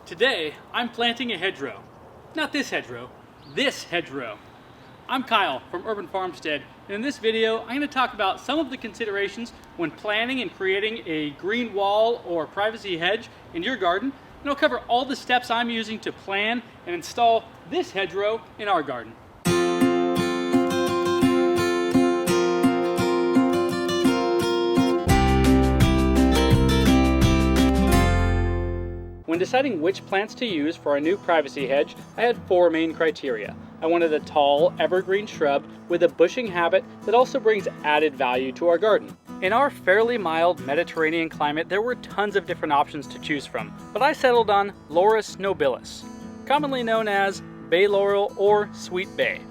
Today, I'm planting a hedgerow. Not this hedgerow, this hedgerow. I'm Kyle from Urban Farmstead, and in this video, I'm going to talk about some of the considerations when planning and creating a green wall or privacy hedge in your garden, and I'll cover all the steps I'm using to plan and install this hedgerow in our garden. When deciding which plants to use for our new privacy hedge, I had four main criteria. I wanted a tall, evergreen shrub with a bushing habit that also brings added value to our garden. In our fairly mild Mediterranean climate, there were tons of different options to choose from, but I settled on Laurus nobilis, commonly known as bay laurel or sweet bay.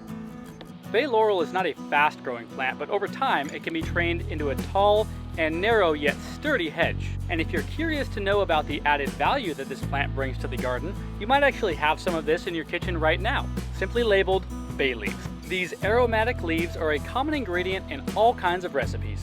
Bay laurel is not a fast-growing plant, but over time it can be trained into a tall and narrow yet sturdy hedge. And if you're curious to know about the added value that this plant brings to the garden, you might actually have some of this in your kitchen right now, simply labeled bay leaves. These aromatic leaves are a common ingredient in all kinds of recipes.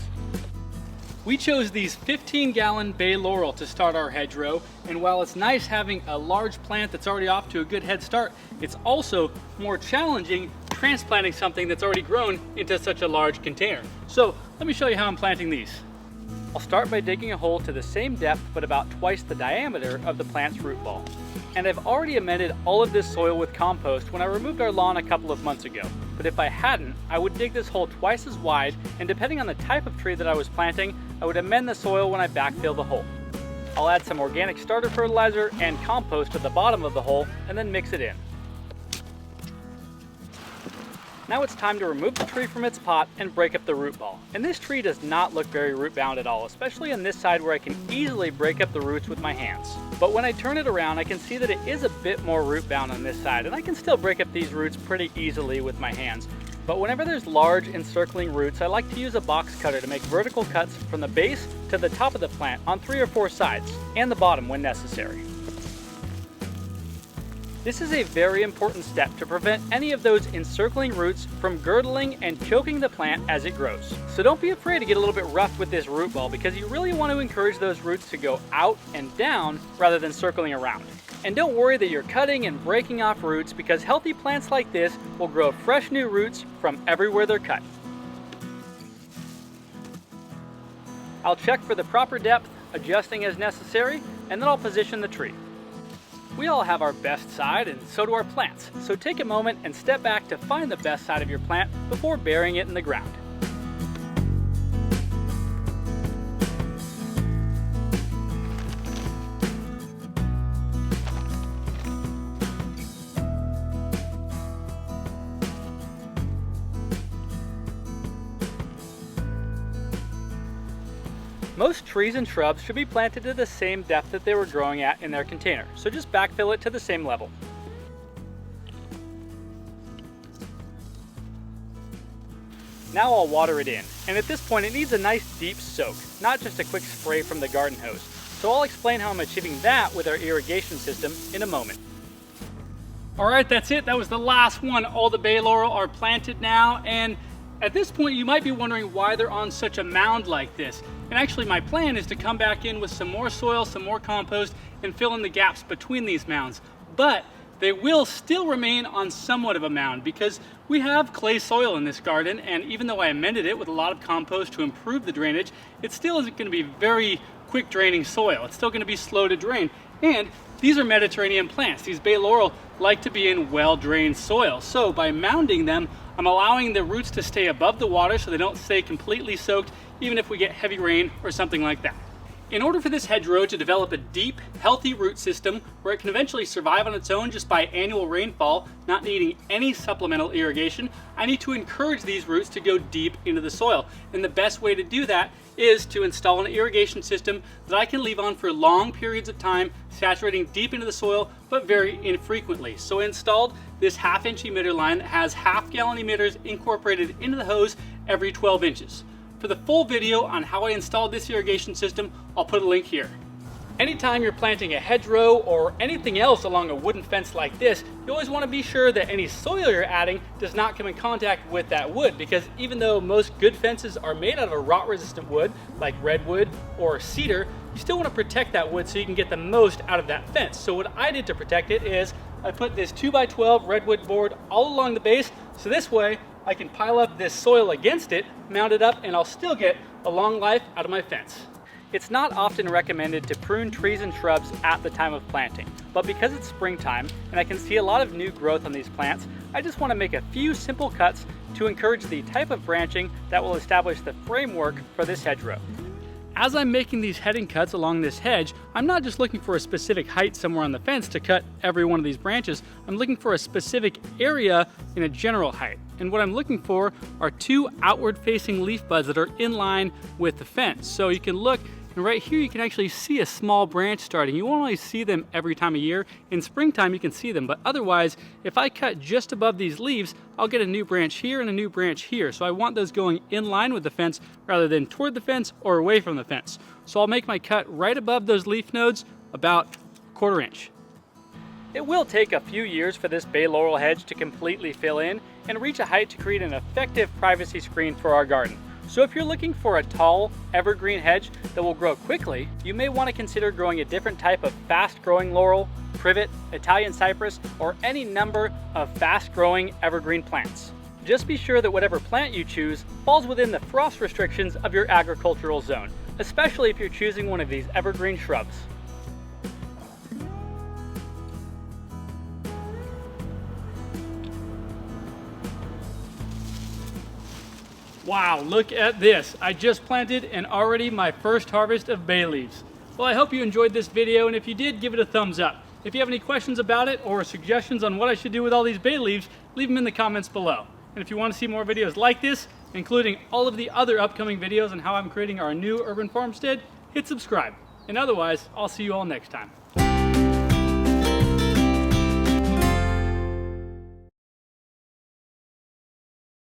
We chose these 15-gallon bay laurel to start our hedgerow, and while it's nice having a large plant that's already off to a good head start, it's also more challenging transplanting something that's already grown into such a large container. So let me show you how I'm planting these. I'll start by digging a hole to the same depth but about twice the diameter of the plant's root ball. And I've already amended all of this soil with compost when I removed our lawn a couple of months ago. But if I hadn't, I would dig this hole twice as wide, and depending on the type of tree that I was planting, I would amend the soil when I backfill the hole. I'll add some organic starter fertilizer and compost at the bottom of the hole and then mix it in. Now it's time to remove the tree from its pot and break up the root ball. And this tree does not look very root bound at all, especially on this side where I can easily break up the roots with my hands. But when I turn it around, I can see that it is a bit more root bound on this side, and I can still break up these roots pretty easily with my hands. But whenever there's large encircling roots, I like to use a box cutter to make vertical cuts from the base to the top of the plant on 3 or 4 sides, and the bottom when necessary. This is a very important step to prevent any of those encircling roots from girdling and choking the plant as it grows. So don't be afraid to get a little bit rough with this root ball, because you really want to encourage those roots to go out and down rather than circling around. And don't worry that you're cutting and breaking off roots, because healthy plants like this will grow fresh new roots from everywhere they're cut. I'll check for the proper depth, adjusting as necessary, and then I'll position the tree. We all have our best side, and so do our plants. So take a moment and step back to find the best side of your plant before burying it in the ground. Most trees and shrubs should be planted to the same depth that they were growing at in their container, so just backfill it to the same level. Now I'll water it in, and at this point it needs a nice deep soak, not just a quick spray from the garden hose. So I'll explain how I'm achieving that with our irrigation system in a moment. Alright, that's it. That was the last one. All the bay laurel are planted now, and at this point you might be wondering why they're on such a mound like this. And actually my plan is to come back in with some more soil, some more compost, and fill in the gaps between these mounds. But they will still remain on somewhat of a mound because we have clay soil in this garden, and even though I amended it with a lot of compost to improve the drainage, it still isn't going to be very quick draining soil. It's still going to be slow to drain. And these are Mediterranean plants. These bay laurel like to be in well-drained soil. So by mounding them, I'm allowing the roots to stay above the water so they don't stay completely soaked even if we get heavy rain or something like that. In order for this hedgerow to develop a deep, healthy root system where it can eventually survive on its own just by annual rainfall, not needing any supplemental irrigation, I need to encourage these roots to go deep into the soil. And the best way to do that is to install an irrigation system that I can leave on for long periods of time, saturating deep into the soil, but very infrequently. So I installed this 1/2-inch emitter line that has half-gallon emitters incorporated into the hose every 12 inches. For the full video on how I installed this irrigation system, I'll put a link here. Anytime you're planting a hedgerow or anything else along a wooden fence like this, you always want to be sure that any soil you're adding does not come in contact with that wood, because even though most good fences are made out of a rot-resistant wood like redwood or cedar, you still want to protect that wood so you can get the most out of that fence. So what I did to protect it is I put this 2x12 redwood board all along the base, so this way I can pile up this soil against it, mount it up, and I'll still get a long life out of my fence. It's not often recommended to prune trees and shrubs at the time of planting, but because it's springtime and I can see a lot of new growth on these plants, I just want to make a few simple cuts to encourage the type of branching that will establish the framework for this hedgerow. As I'm making these heading cuts along this hedge, I'm not just looking for a specific height somewhere on the fence to cut every one of these branches. I'm looking for a specific area in a general height. And what I'm looking for are two outward facing leaf buds that are in line with the fence. So you can look, and right here you can actually see a small branch starting. You won't only see them every time of year. In springtime you can see them, but otherwise, if I cut just above these leaves, I'll get a new branch here and a new branch here. So I want those going in line with the fence rather than toward the fence or away from the fence. So I'll make my cut right above those leaf nodes, about 1/4 inch. It will take a few years for this bay laurel hedge to completely fill in and reach a height to create an effective privacy screen for our garden. So if you're looking for a tall, evergreen hedge that will grow quickly, you may want to consider growing a different type of fast-growing laurel, privet, Italian cypress, or any number of fast-growing evergreen plants. Just be sure that whatever plant you choose falls within the frost restrictions of your agricultural zone, especially if you're choosing one of these evergreen shrubs. Wow, look at this. I just planted and already my first harvest of bay leaves. Well, I hope you enjoyed this video, and if you did, give it a thumbs up. If you have any questions about it or suggestions on what I should do with all these bay leaves, leave them in the comments below. And if you want to see more videos like this, including all of the other upcoming videos on how I'm creating our new urban farmstead, hit subscribe. And otherwise, I'll see you all next time.